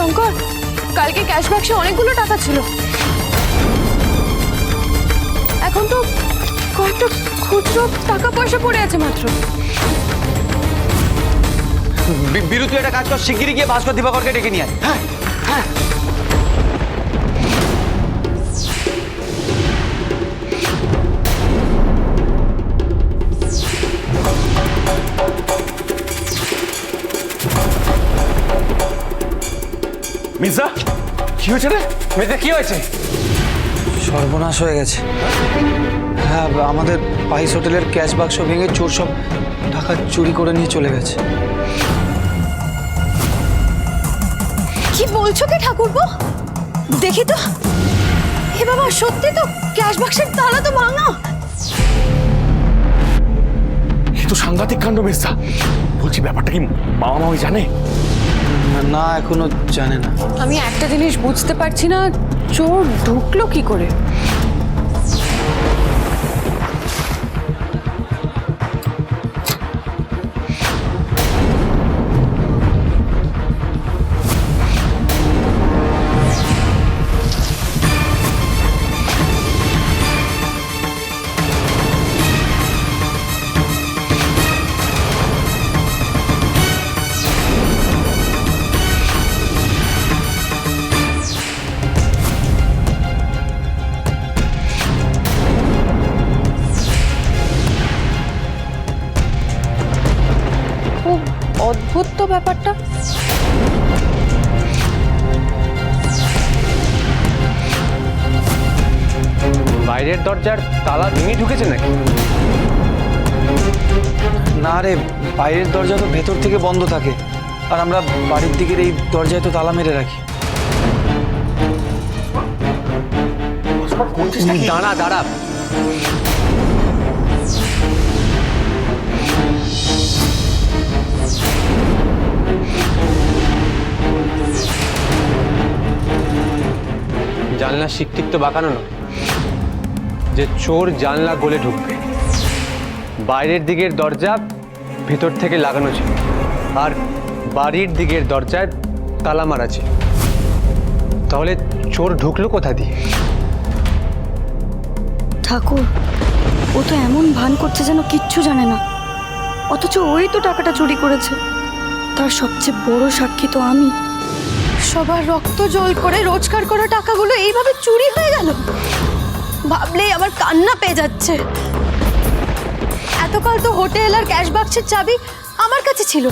শঙ্কর, কালকে ক্যাশ বাক্সে অনেকগুলো টাকা ছিল, এখন তো কয়েকটা খুচরো টাকা পয়সা পড়ে আছে মাত্র। বিরু, তুই একটা কাজ কর, শিগগিরই গিয়ে ভাস্কর দিবাকরকে ডেকে নিয়ে আয়। হ্যাঁ হ্যাঁ। মির্জা, কি হয়েছে রে? মেয়েদের কি হয়েছে? সর্বনাশ হয়ে গেছে। হ্যাঁ, আমাদের পাইস হোটেলের ক্যাশ বাক্স ভেঙে চোর সব টাকা চুরি করে নিয়ে চলে গেছে। কি বলছো কি ঠাকুরপো? দেখি তো। হে বাবা, সত্যি তো ক্যাশ বাক্সের তালা তো ভাঙা। এ তো সাংঘাতিক কাণ্ড মির্জা। বলছি, ব্যাপারটা কি মামা মামি জানে? না, এখনো জানে না। আমি একটা জিনিস বুঝতে পারছি না, চোর ঢুকলো কি করে? খুব অদ্ভুত তো ব্যাপারটা। বাইরের দরজার তালা ভেঙে ঢুকেছে নাকি? না রে, বাইরের দরজা তো ভেতর থেকে বন্ধ থাকে, আর আমরা বাড়ির দিকের এই দরজায় তো তালা মেরে রাখি। দাঁড়া দাঁড়া, জানলা শিকটিক তো বাঁকানো নয় যে চোর জানলা গলে ঢুকবে। বাইরের দিকের দরজা ভেতর থেকে লাগানো ছিল, আর বাড়ির দিকের দরজায় তালা মারা ছিল। তাহলে চোর ঢুকলো কোথা দিয়ে? ঠাকুর, ও তো এমন ভান করছে যেন কিচ্ছু জানে না, অথচ ওই তো টাকাটা চুরি করেছে। তার সবচেয়ে বড় সাক্ষী তো আমি। সবার রক্ত জল করে রোজগার করা টাকাগুলো এইভাবে চুরি হয়ে গেল, ভাবলেই আমার কান্না পেয়ে যাচ্ছে। এতকাল তো হোটেল আর ক্যাশ বাক্সের চাবি আমার কাছে ছিল,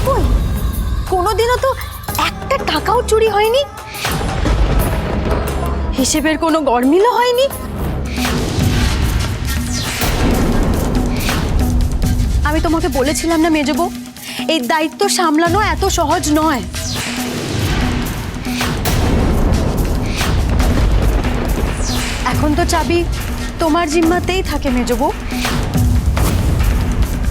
কই কোনোদিনও তো একটা টাকাও চুরি হয়নি, হিসেবের কোনো গরমিলও হয়নি। আমি তোমাকে বলেছিলাম না মেজো বউ, এই দায়িত্ব সামলানো এত সহজ নয়। এখন তো চাবি তোমার জিম্মাতেই থাকে মেজো বউ,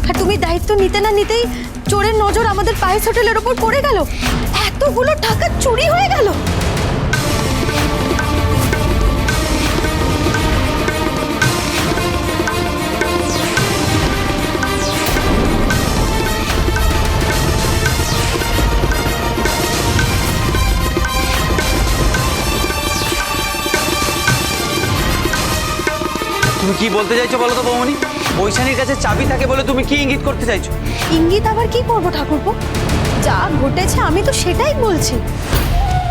আর তুমি দায়িত্ব নিতে না নিতেই চোরের নজর আমাদের পাইস হোটেলের ওপর পড়ে গেল, এতগুলো টাকা চুরি হয়ে গেল। তুমি কি বলতে চাইছো বলো তো বৌমনি? বৈশানীর কাছে চাবি থাকে বলে তুমি কি ইঙ্গিত করতে চাইছো? ইঙ্গিত আবার কি করবো ঠাকুরপো? যা ঘটেছে আমি তো সেটাই বলছি।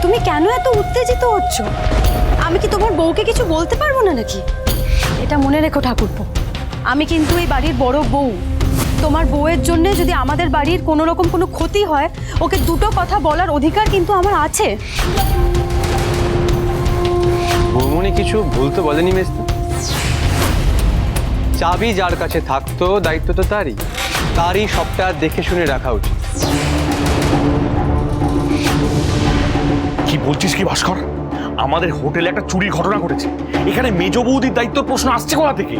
তুমি কেন এত উত্তেজিত হচ্ছ? আমি কি তোমার বউকে কিছু বলতে পারবো না নাকি? এটা মনে রেখো ঠাকুরপো, আমি কিন্তু এই বাড়ির বড় বউ। তোমার বউয়ের জন্য যদি আমাদের বাড়ির কোনো রকম কোনো ক্ষতি হয়, ওকে দুটো কথা বলার অধিকার কিন্তু আমার আছে। বৌমনি কিছু ভুল তো বলেনি মেস্তি। চাবি যার কাছে থাকতো দায়িত্ব তো তারই সবটা দেখে শুনে রাখা উচিত। কি বলছিস কি ভাস্কর? আমাদের হোটেলে একটা চুরির ঘটনা ঘটেছে, এখানে মেজ বৌদির দায়িত্বের প্রশ্ন আসছে কোথা থেকে?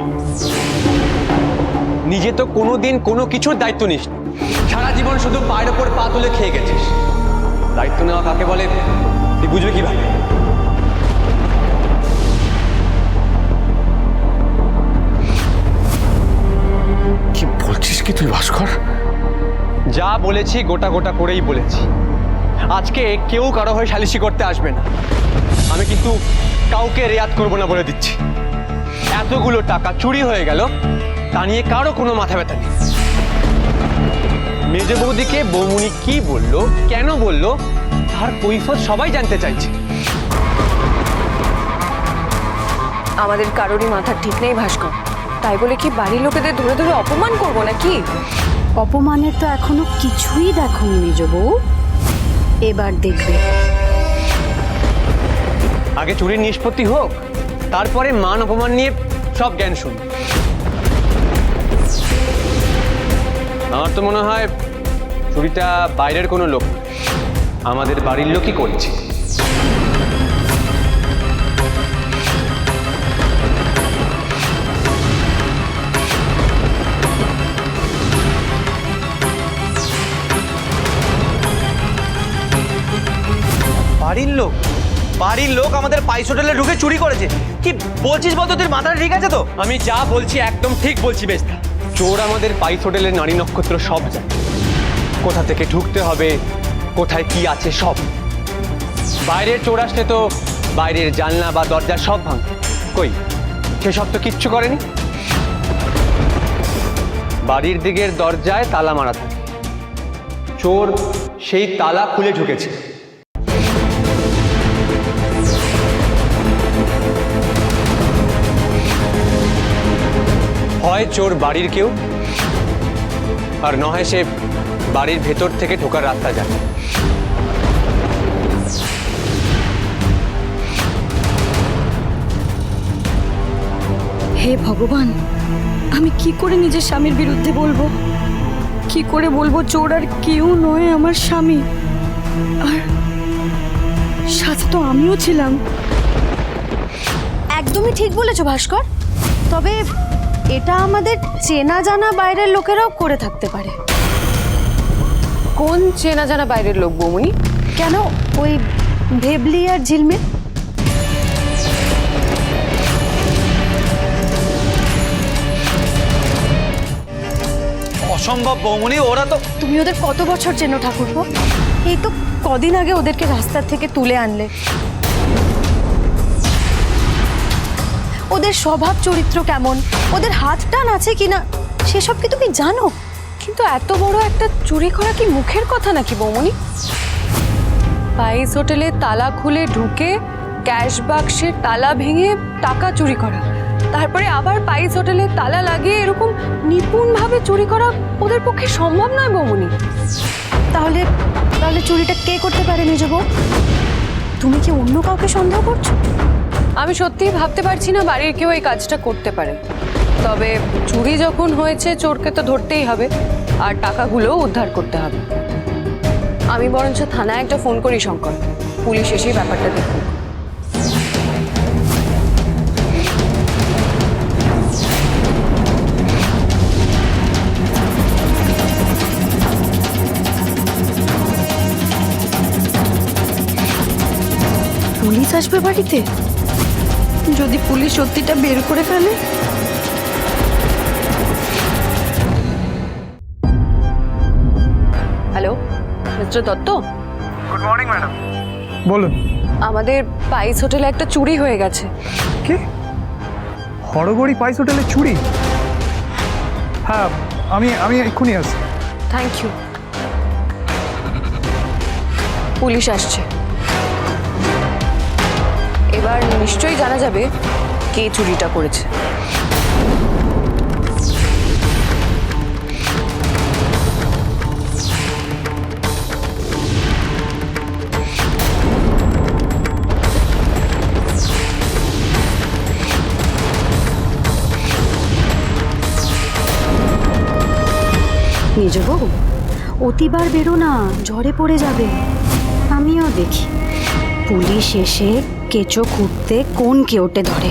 নিজে তো কোনোদিন কোনো কিছুর দায়িত্ব নিস নি। সারা জীবন শুধু পায়ের ওপর পা তুলে খেয়ে গেছিস। দায়িত্ব নেওয়া কাকে বলে তুই বুঝবে কিভাবে? কি বলছিস কি তুই ভাস্কর? যা বলেছি গোটা গোটা করেই বলেছি। আজকে কেউ কারো হয়ে সালিশি করতে আসবে না। আমি কিন্তু কাউকে রেয়াত করবো না বলে দিচ্ছি। এতগুলো টাকা চুরি হয়ে গেল, তা নিয়ে কারো কোনো মাথা ব্যথা নেই। মেজ বৌদিকে বৌমুনি কি বললো, কেন বললো, তার কৈফিয়ত সবাই জানতে চাইছে। আমাদের কারোরই মাথা ঠিক নেই ভাস্কর, তাই বলে কি বাড়ির লোকেদের ধরে ধরে অপমান করবো নাকি? অপমানের তো এখনো কিছুই দেখোনি মেজ বউ, এবার দেখবে। আগে চুরির নিষ্পত্তি হোক, তারপরে মান অপমান নিয়ে সব জ্ঞান শুন। আমার তো মনে হয় চুরিটা বাইরের কোনো লোক, আমাদের বাড়ির লোকই করছে। বাড়ির লোক আমাদের পাইস হোটেলে ঢুকে চুরি করেছে? কি বলছিস বলতো, তোর মাথাটা ঠিক আছে তো? আমি যা বলছি একদম ঠিক বলছি বেস্তা। চোর আমাদের পাইস হোটেলের নারী নক্ষত্র সব জানে, কোথা থেকে ঢুকতে হবে, কোথায় কি আছে সব। বাইরের চোর আসলে তো বাইরের জানলা বা দরজা সব ভাঙ, কই সেসব তো কিচ্ছু করেনি। বাড়ির দিকের দরজায় তালা মারা থাকে, চোর সেই তালা খুলে ঢুকেছে। হয় চোর বাড়ির কেউ, আর নয় সে বাড়ির ভেতর থেকে ঢোকার রাস্তা যায়। হে ভগবান, আমি কি করে নিজের স্বামীর বিরুদ্ধে বলবো? কি করে বলবো চোর আর কেউ নয় আমার স্বামী? আর সাথে তো আমিও ছিলাম। একদমই ঠিক বলেছো ভাস্কর, তবে এটা আমাদের চেনা জানা বাইরের লোকেরাও করে থাকতে পারে। কোন চেনা জানা বাইরের লোক বৌমনি? কেন, ওই ভেবলি আর ঝিলমিল। অসম্ভব বৌমনি, ওরা তো... তুমি ওদের কত বছর চেনো ঠাকুরপো? এই তো কদিন আগে ওদেরকে রাস্তার থেকে তুলে আনলে। ওদের স্বভাব চরিত্র কেমন, ওদের হাত টান আছে কিনা, সেসব কি তুমি জানো? কিন্তু এত বড় একটা চুরি করা কি মুখের কথা নাকি বৌমনি? পাইস হোটেলে তালা খুলে ঢুকে ক্যাশ বাক্সের তালা ভেঙে টাকা চুরি করা, তারপরে আবার পাইস হোটেলে তালা লাগিয়ে এরকম নিপুণভাবে চুরি করা ওদের পক্ষে সম্ভব নয় বৌমনি। তাহলে তাহলে চুরিটা কে করতে পারে মেজ বউ? তুমি কি অন্য কাউকে সন্দেহ করছো? আমি সত্যিই ভাবতে পারছি না বাড়ির কেউ এই কাজটা করতে পারে। তবে চুরি যখন হয়েছে চোরকে তো ধরতেই হবে, আর টাকাগুলোও উদ্ধার করতে হবে। আমি বরঞ্চ থানায় একটা ফোন করি শঙ্কর, পুলিশ এসেই ব্যাপারটা দেখুক। পুলিশ আসবে বাড়িতে? যদি পুলিশ সত্যিটা বের করে ফেলে? Hello mister Dutta. Good morning madam, বলুন। আমাদের পাইস হোটেলে একটা চুরি হয়ে গেছে। কি? হরগড়ি পাইস হোটেলে চুরি? হ্যাঁ, আমি এক্ষুনি আসছি। Thank you. পুলিশ আসছে, এবার নিশ্চয়ই জানা যাবে কে চুরিটা করেছে। মেজ বউ, অতিবার বেরো না, ঝড়ে পড়ে যাবে। আমিও দেখি পুলিশ এসে কেঁচো খুঁড়তে কোন কেউটে ধরে।